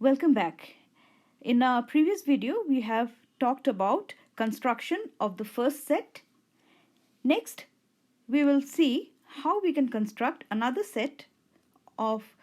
Welcome back. In our previous video, we have talked about construction of the first set. Next, we will see how we can construct another set of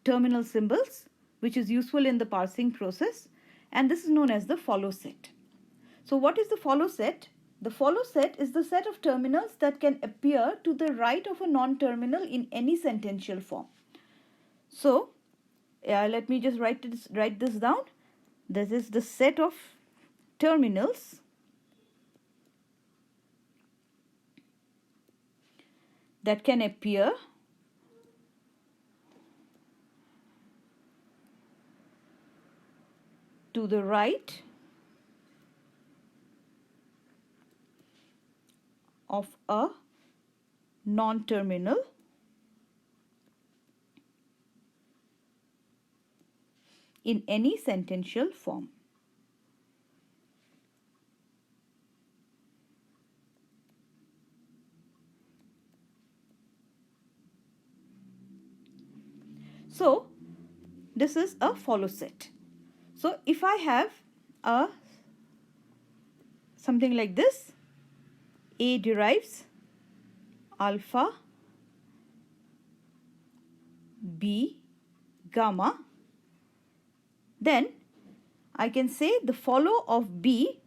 terminal symbols, which is useful in the parsing process, and this is known as the follow set. So what is the follow set? The follow set is the set of terminals that can appear to the right of a non-terminal in any sentential form. So let me just write this down. This is the set of terminals that can appear to the right of a non-terminal in any sentential form. So this is a follow set. So if I have something like this, A derives alpha, B gamma, then I can say the follow of B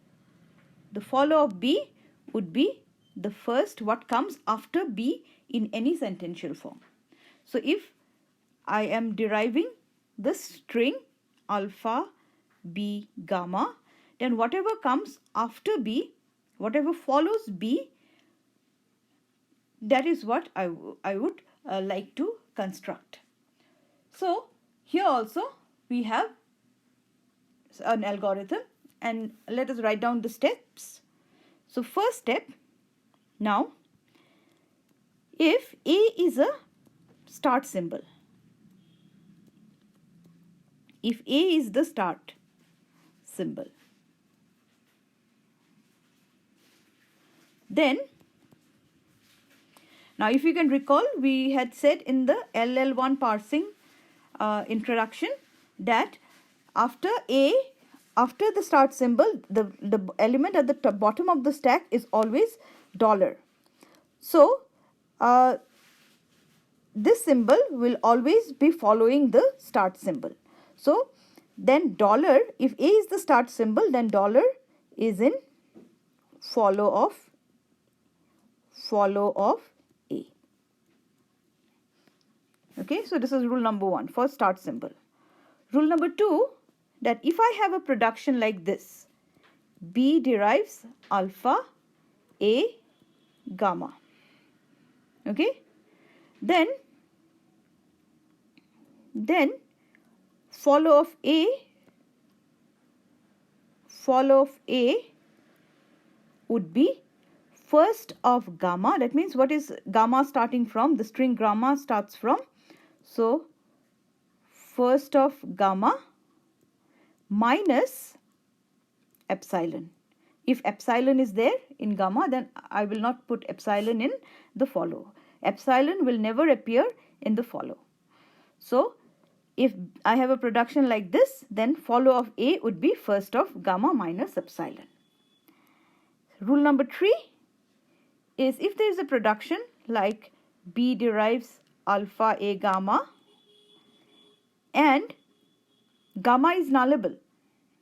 would be the first what comes after B in any sentential form. So if I am deriving this string alpha, B, gamma, then whatever comes after B, whatever follows B, that is what I would like to construct. So here also we have an algorithm, and let us write down the steps. So first step, now if A is a start symbol, if A is the start symbol, then now if you can recall, we had said in the LL1 parsing introduction that after the start symbol, the element at the bottom of the stack is always $. So this symbol will always be following the start symbol. So then $, if A is the start symbol, then $, is in follow of A. Okay, so this is rule number 1 for start symbol. Rule number 2, that if I have a production like this, B derives alpha, A gamma. Okay, then follow of A would be first of gamma. That means what is gamma starting from? The string gamma starts from. So first of gamma minus epsilon. If epsilon is there in gamma, then I will not put epsilon in the follow. Epsilon will never appear in the follow. So if I have a production like this, then follow of A would be first of gamma minus epsilon. Rule number 3 is if there is a production like B derives alpha, A gamma, and gamma is nullable.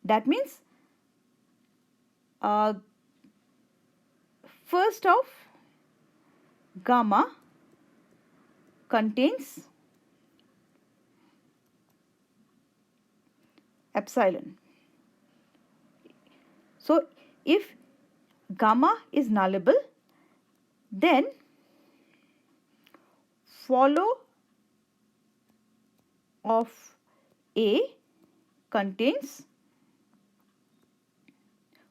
That means first of gamma contains epsilon. So if gamma is nullable, then follow of A contains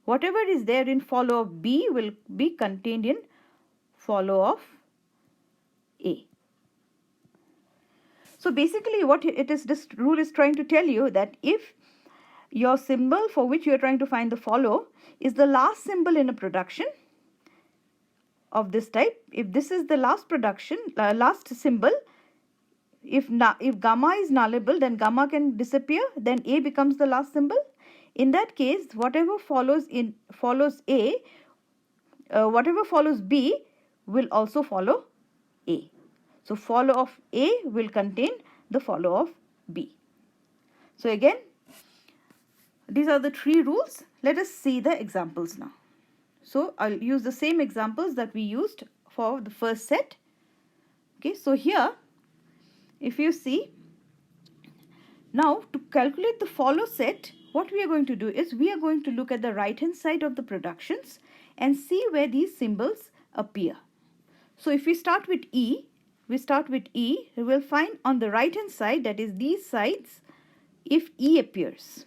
whatever is there in follow of B will be contained in follow of A. So basically what it is, this rule is trying to tell you that if your symbol for which you are trying to find the follow is the last symbol in a production of this type, if this is the last production, last symbol, if gamma is nullable, then gamma can disappear, then A becomes the last symbol. In that case, whatever follows A, whatever follows B will also follow A. So follow of A will contain the follow of B. So again, these are the three rules. Let us see the examples now. So I'll use the same examples that we used for the first set. Okay, so here, if you see, now to calculate the follow set, what we are going to do is we are going to look at the right hand side of the productions and see where these symbols appear. So if we start with E, we will find on the right hand side, that is these sides, if E appears.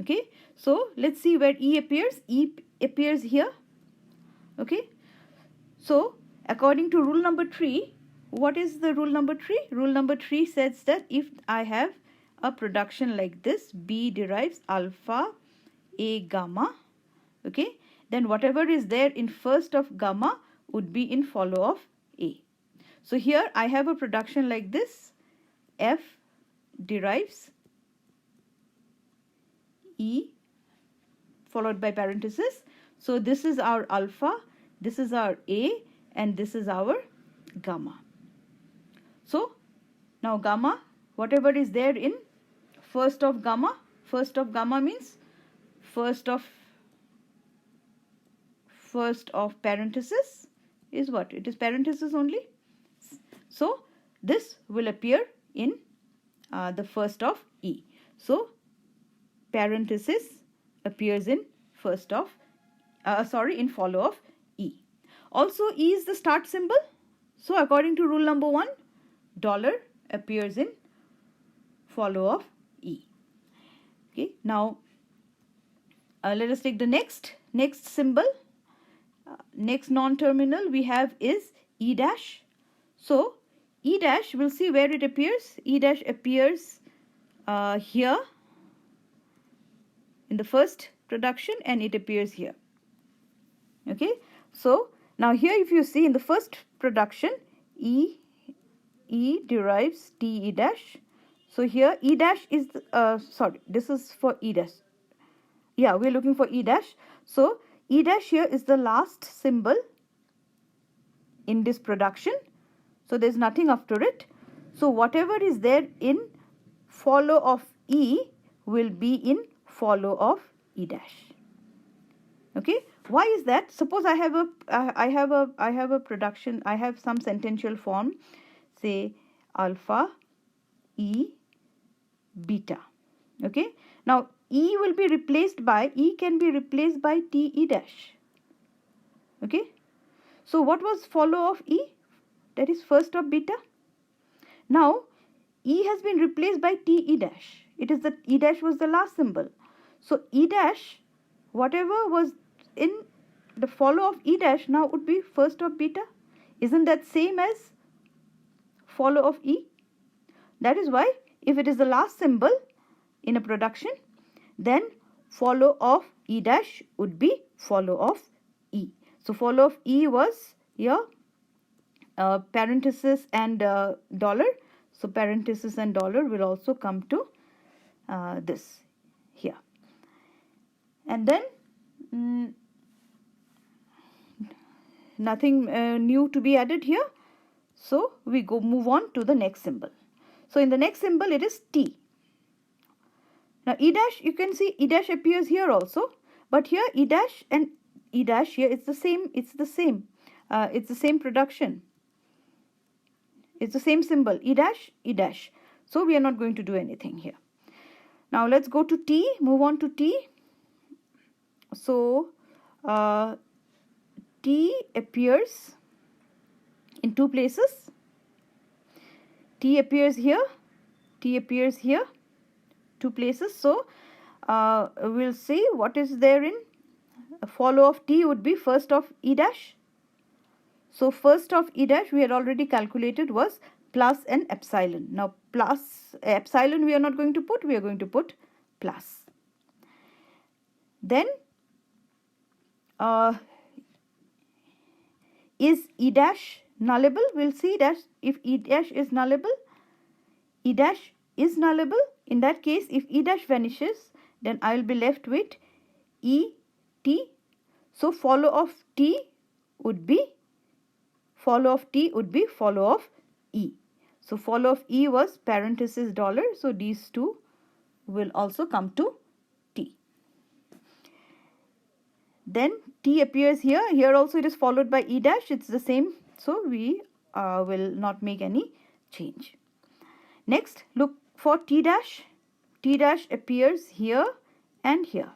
Okay, so let's see where E appears. E appears here. Okay, so according to rule number 3, what is the rule number 3? Rule number 3 says that if I have a production like this, B derives alpha A gamma, okay, then whatever is there in first of gamma would be in follow of A. So here I have a production like this, F derives E followed by parenthesis. So this is our alpha, this is our A, and this is our gamma. So now gamma, whatever is there in first of gamma means first of parenthesis is what? It is parenthesis only. So this will appear in the first of E. So parenthesis appears in first of in follow of E. Also E is the start symbol. So according to rule number 1, dollar appears in follow of E. Okay, now let us take the next symbol. Next non-terminal we have is E dash. So E dash, we'll see where it appears. E dash appears here in the first production, and it appears here. Okay, so now here if you see in the first production, E derives D E dash. So here E dash is this is for E dash. Yeah, we're looking for E dash. So E dash here is the last symbol in this production. So there's nothing after it. So whatever is there in follow of E will be in follow of E dash. Okay, why is that? Suppose I have a production, I have some sentential form, say alpha E beta. Okay, now E will be replaced by, E can be replaced by T E dash. Okay, so what was follow of E? That is first of beta. Now E has been replaced by T E dash. It is the E dash was the last symbol. So E dash, whatever was in the follow of E dash now would be first of beta. Isn't that same as follow of E? That is why if it is the last symbol in a production, then follow of E dash would be follow of E. So follow of E was here parenthesis and dollar. So parenthesis and dollar will also come to this here. And then nothing new to be added here. So we move on to the next symbol. So in the next symbol it is T. Now E dash, you can see E dash appears here also, but here E dash and E dash here it's the same. It's the same production. It's the same symbol, E dash, E dash. So we are not going to do anything here. Now let's go to T, move on to T. So T appears in two places. T appears here, T appears here, two places. So we'll see what is there in follow of T would be first of E dash. So first of E dash we had already calculated was plus and epsilon. Now plus epsilon we are not going to put, we are going to put plus. Then is E dash nullable, we'll see that if E dash is nullable, E dash is nullable. In that case, if E dash vanishes, then I will be left with E T. So follow of T would be follow of E. So follow of E was parenthesis dollar. So these two will also come to T. Then T appears here. Here also it is followed by E dash. It's the same. So we will not make any change. Next, look for T dash. T dash appears here and here.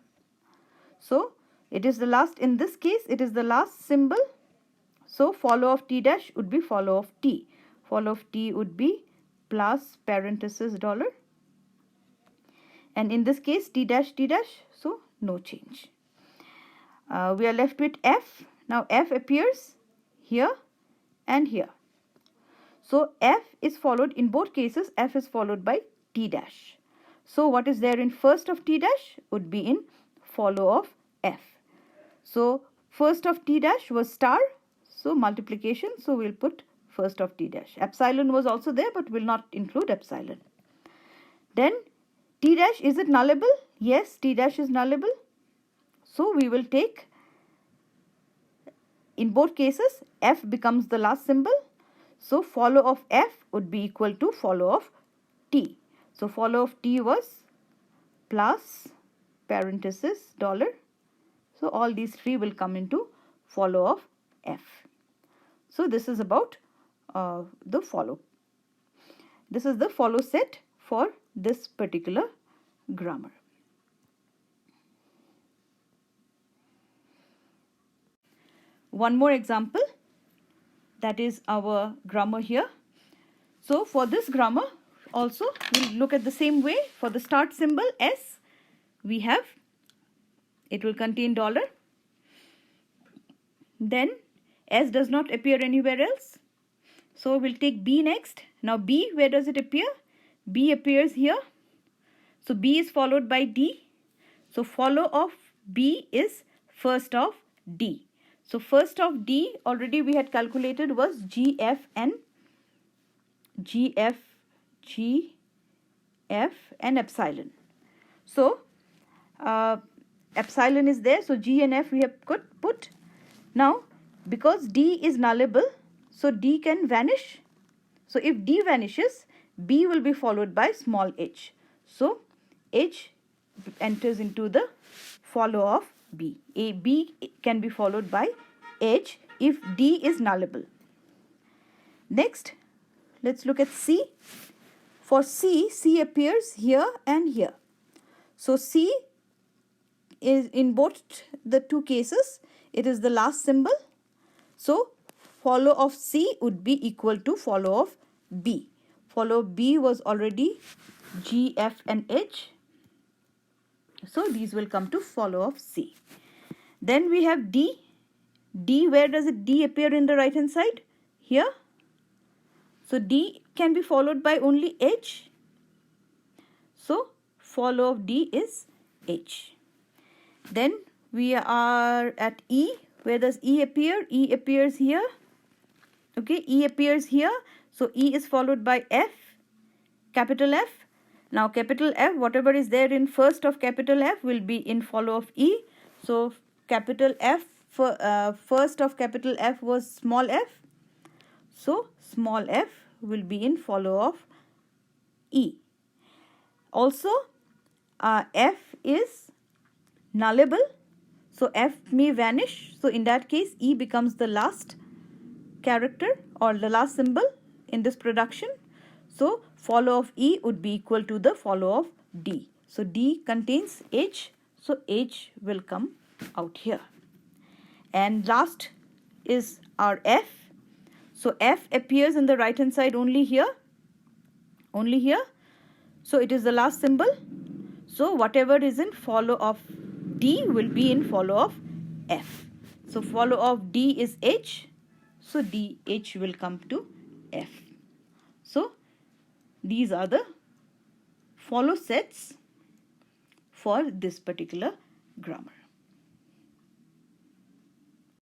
So it is the last, in this case, it is the last symbol. So follow of T dash would be follow of T. Follow of T would be plus parenthesis dollar. And in this case, T dash, so no change. We are left with F. Now F appears here and here. So F is followed, in both cases, F is followed by T dash. So what is there in first of T dash would be in follow of F. So first of T dash was star. So multiplication. So we'll put first of T dash. Epsilon was also there, but will not include epsilon. Then T dash, is it nullable? Yes, T dash is nullable. So we will take, in both cases, F becomes the last symbol. So follow of F would be equal to follow of T. So follow of T was plus parenthesis dollar. So all these three will come into follow of F. So this is about the follow. This is the follow set for this particular grammar. One more example, that is our grammar here. So for this grammar also we'll look at the same way. For the start symbol S, we have, it will contain dollar. Then S does not appear anywhere else. So we'll take B next. Now B, where does it appear? B appears here. So B is followed by D. So follow of B is first of D. So first of D already we had calculated was GF and epsilon. So epsilon is there. So G and F we have put. Now because D is nullable, so D can vanish. So if D vanishes, B will be followed by small h. So h enters into the follow of B. B can be followed by h if D is nullable. Next, let's look at C. For C, C appears here and here. So C is, in both the two cases, it is the last symbol. So follow of C would be equal to follow of B. Follow of B was already G, F and H. So these will come to follow of C. Then we have D. D, where does it D appear in the right hand side? Here. So D can be followed by only H. So follow of D is H. Then we are at E. Where does E appear? E appears here. Okay, E appears here. So E is followed by F, capital F. Now capital F, whatever is there in first of capital F will be in follow of E. So capital F, first of capital F was small f. So small f will be in follow of E. Also F is nullable. So F may vanish. So in that case E becomes the last character or the last symbol in this production. So follow of E would be equal to the follow of D. So D contains H. So H will come out here. And last is our F. So F appears in the right hand side only here. Only here. So it is the last symbol. So whatever is in follow of D will be in follow of F. So follow of D is H. So H will come to F. So these are the follow sets for this particular grammar.